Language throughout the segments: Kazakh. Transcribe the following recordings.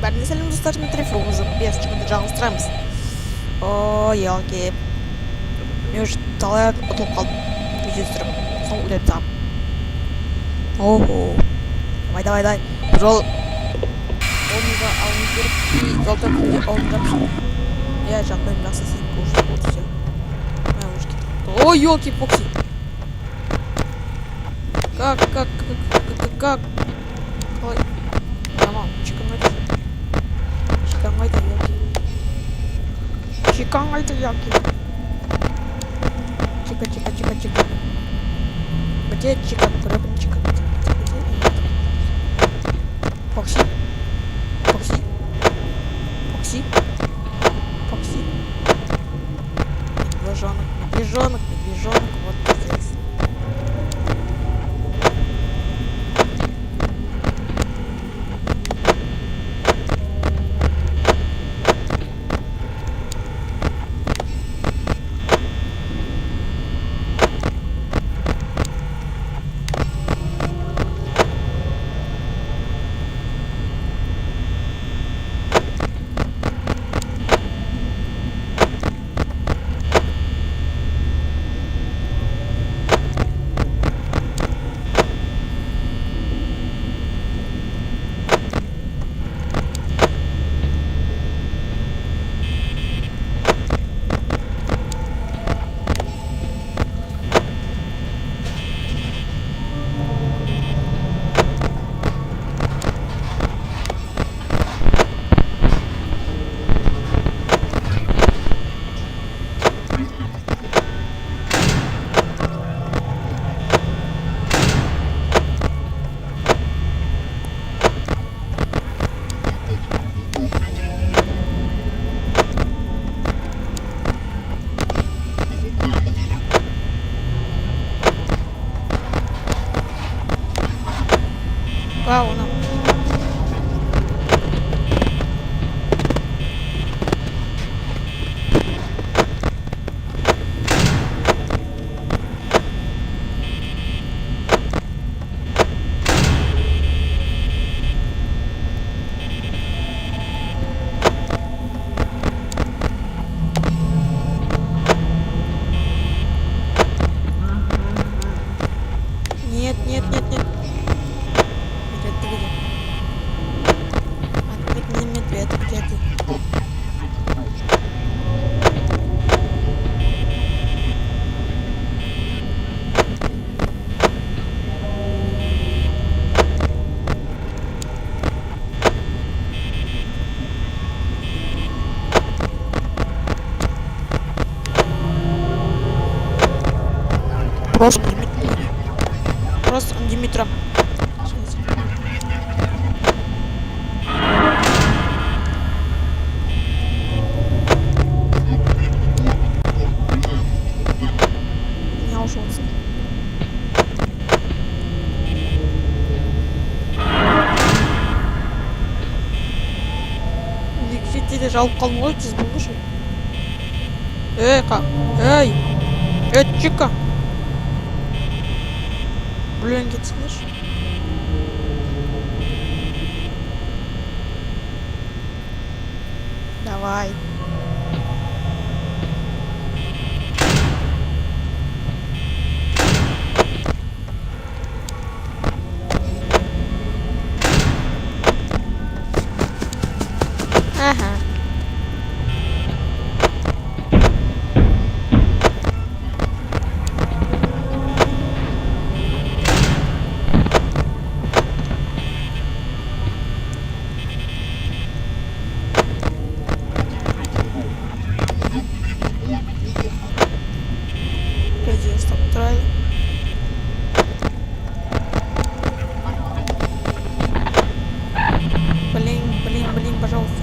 бәріне сәлем достар, Дмитрий Фрунзе, бесчігінде жалғастырамыз. О, елки. Мен уже талай ұтылып қалдым. Видео түсіріп, соң өліп тағым. Охо. Давай. Бұл жол... Оныға алынып беріп, жолда күнде алынып шын. Я жағдайым жақсы сен көшіп болды все. Мен уже кеттім. О, елки, Фокси. Как? Қалай? Tamam, çıkan haydi yaki. Çıka. Где чика? Рыбин чика. Фокси. Медвежонок, вот здесь. Вау, ну. Нет. Медведь, где ты? Просто Димитра. Екшетте жалып қалдым ғой, тез болғышы. Чика. Блин, кетсіңдерші. Давай. Ага. Блин, пожалуйста.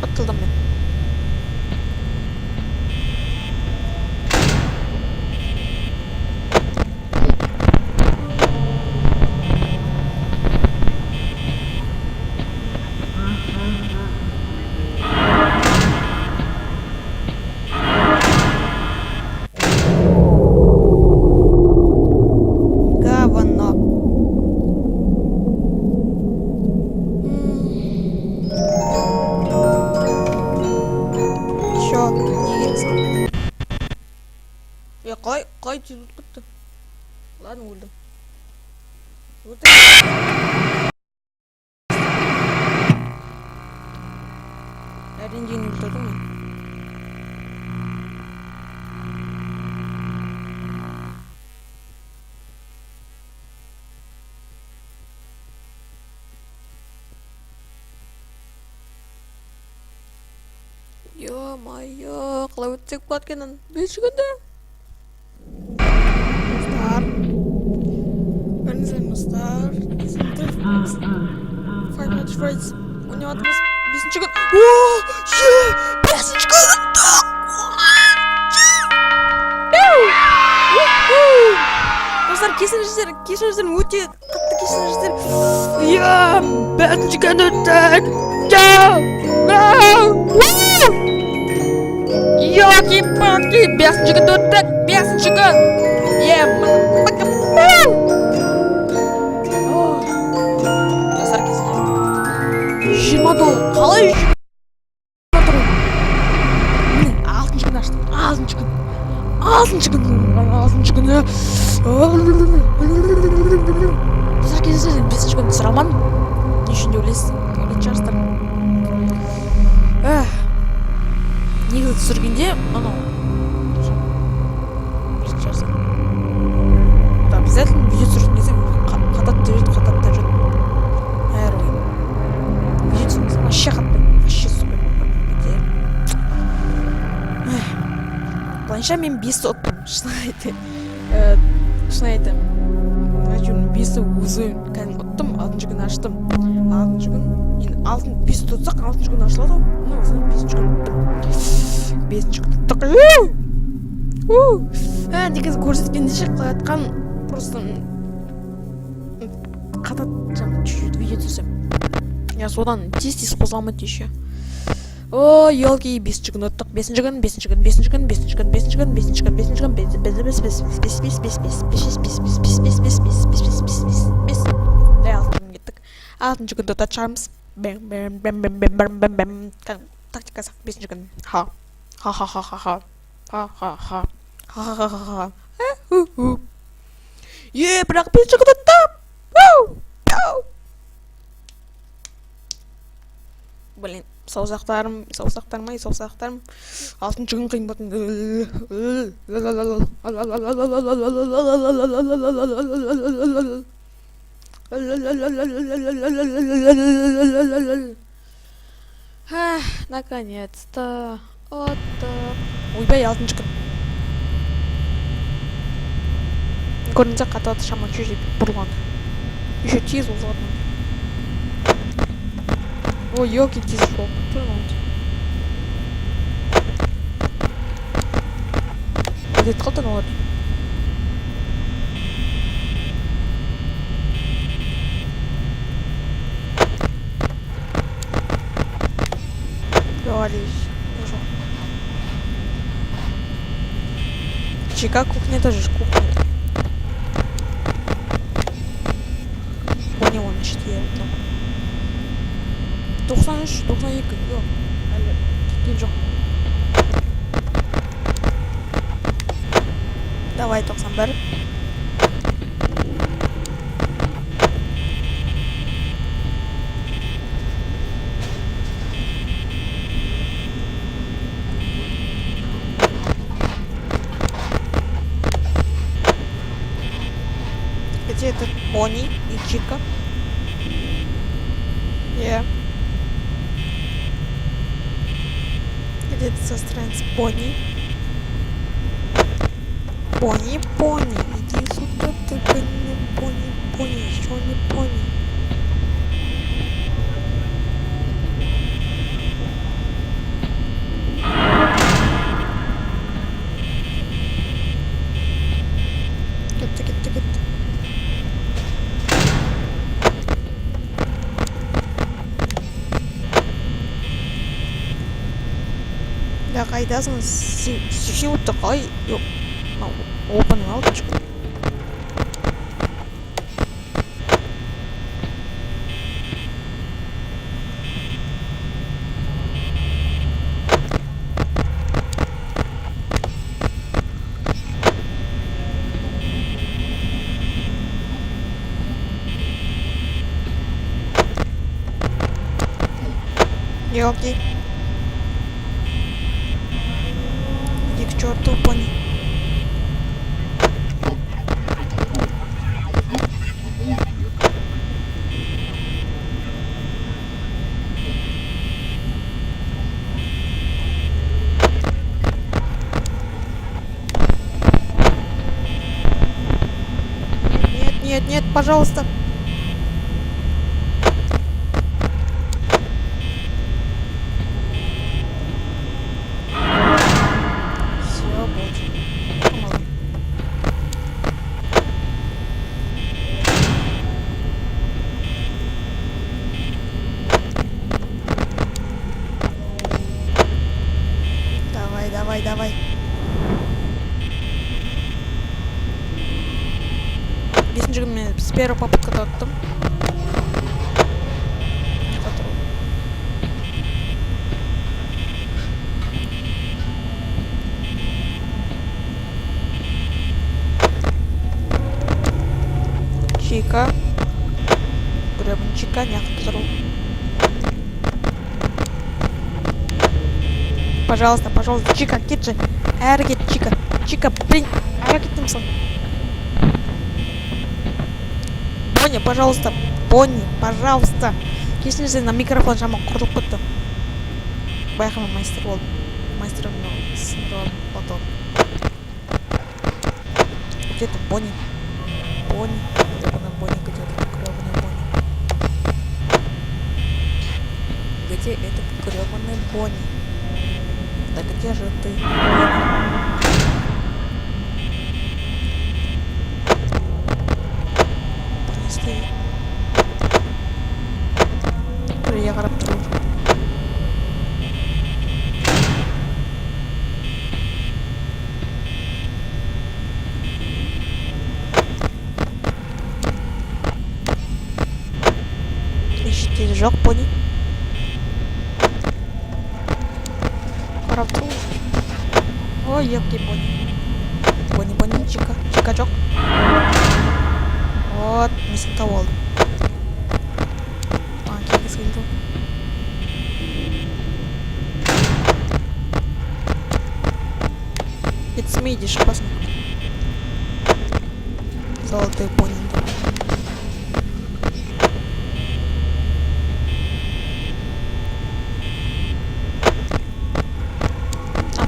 Atıldım ben. Говно. Чё? Не керек. Я кай тезіп бітті. Ладно, өлдім. Әрең дейін өлтірдім мен. Ё-моё, қалай өтсек болады екен? 5 секунда. Достар. Five Nights at Freddy's. Ойнаватырмыз. 5-ші күн. Ооо! Е! 5-ші күн! Достар, кешіріңіздер, өте қатты кешіріңіздер. Иә! 5-ші күн өттік! Ёлки-палки! 5-ші күн өттік! 5-ші күн! Достар, $20 қалай $20? Міне, 6-ші күн аштым. 6-ші күн. 6-ші күн. 6-ші күні. Достар, кездесіздер, 5-ші күнді сұра алмадым. Не үшін де ойлайсыз? Ойлайтын шығарсыздар. Негізі түсіргенде, анау білетін шығарсыздар. Да, обязательно видео түсірген кезде қататты жүреді. Әр ойын. Видео түсірген кезде вообще қатпайды. Вообще супер. Былайша мен 5-ті ұттым. Шын айтам. Әйтеуір 5-ті өзі кәдімгі ұттым. 6-ші күн аштым. 6-ші күн. Енді 5-ті ұтсақ 6-ші күн ашылады. Ну, осыдан 5-ші күн ұттым. 5-ші күн ұттық. Негізі көрсеткенде ше қалайтқан просто қатат чуть-чуть видео түсем. Я содан тез-тез қозғалмайды еще. О, елки, 5-ші күн өттік. 5-ші күн, 5-ші күн, 5-ші күн, 5-ші күн, 5-ші күн, 5-ші күн, 5-ші күн, 6-ші күнді өтіп шығармыз. Тактика сақ 5-ші күн. Ха-ха-ха-ха-ха. Ха-ха-ха-ха. Бірақ 5-ші күн өттім. Блин, саусақтарым, 6-ші күн қиын болатын. Наконец-то. Ойбай, 6-ші күн. Көрінсе қатады шаман чуть-чуть бұрылған. Еще тез ұзғадым. Ой, елки, тез шел. Где-то қалдан олады. Говоришь. Чика кухня тоже ж кухня. О, не он четыре. 93, 92. Yok. Әлі кеткен жоқ. Давай 91. Где этот Бонни и Чика? Где-то со страницы Бонни. Бонни, иди сюда, ты Бонни, еще не Бонни. Да қайдасың? Силтты қай? Жоқ. Опаның алдын шық. Елки. Иди к черту, пони. Нет, нет, нет, пожалуйста. Давай. Бесінші күні мен с первого попыткада аттым. Чика. Гребен Чика, няхты тұру. Пожалуйста, Чика, кет же. Әрі кет, Чика. Чика, блин, әрі кеттім сон. Бонни, пожалуйста. Кешіріңіз, на микрофон жаман құрылып кетті. Байқыма майстер болдым. Майстерім сындырып потом. Где это Бонни? Где этот грёбаный Бонни? Да где же ты? Принесли. Приехал. Ищите жёг, Бонни. Ой, ёпки, Бонни, Чика-чок. Вот, мисин тавол. Кеге сыйды. Етсіме идиш, опасно. Золотые Бонни.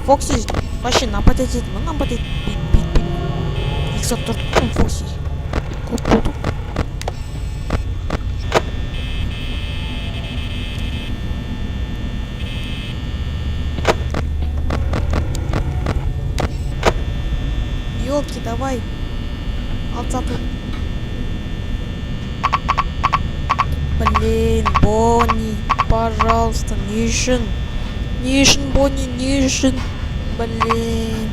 Фокси вообще нападет, нападет. Их затор Фокси. Купуту. Ёлки, давай. Алцату. Блин, Бонни, пожалуйста, Нишин, Бонни, Нишин. Блин.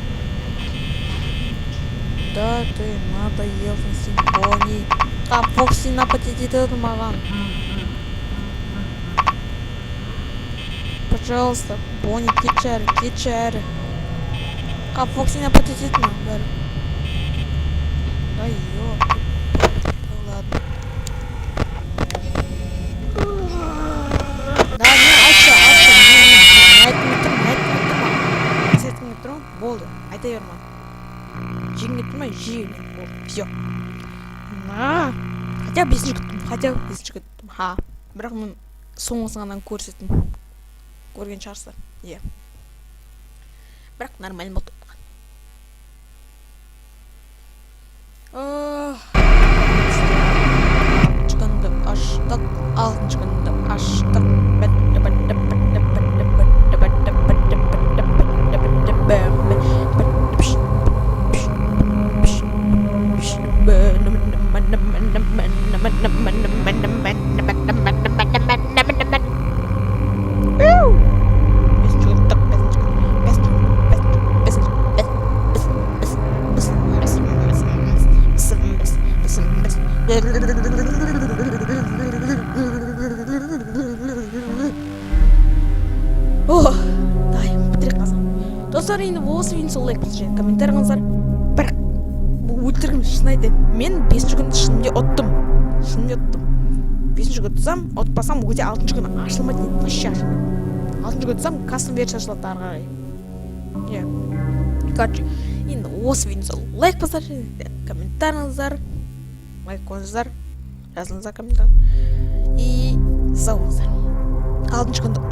Да ты надоел совсем, Бонни. А Фокси нападет это маған. Пожалуйста, Бонни, кетчәрі. А Фокси нападет это маған. Да ёпки. Ладно. Да, болды, айта берма. Жеңіп тұрмай, все. Хотя бесінші күттім. Бірақ мен соңғысыңнан көрсеттім. Көрген шығарсыздар. Бірақ нормально болды. Çıkındı açtık, altın çıkındı açtık. Достар, енді осы видеоны лайк және комментарий жазыңыздар. Бірақ өлтіргім шынайды. Мен 5-ші күнді шынымен ұттым. 5-ші күнді ұтсам, ұтпасам өте 6-ші күні ашылмайды. Вообще ашылмайды. 6-ші күнді ұтсам, кастом версия ашылады ары қарай. Короче, енді осы видеоны лайк басар және комментарий жазыңыздар. Лайк қойыңыздар. Жазыңыздар комментарий. И сау болыңыздар. 6-ші күнді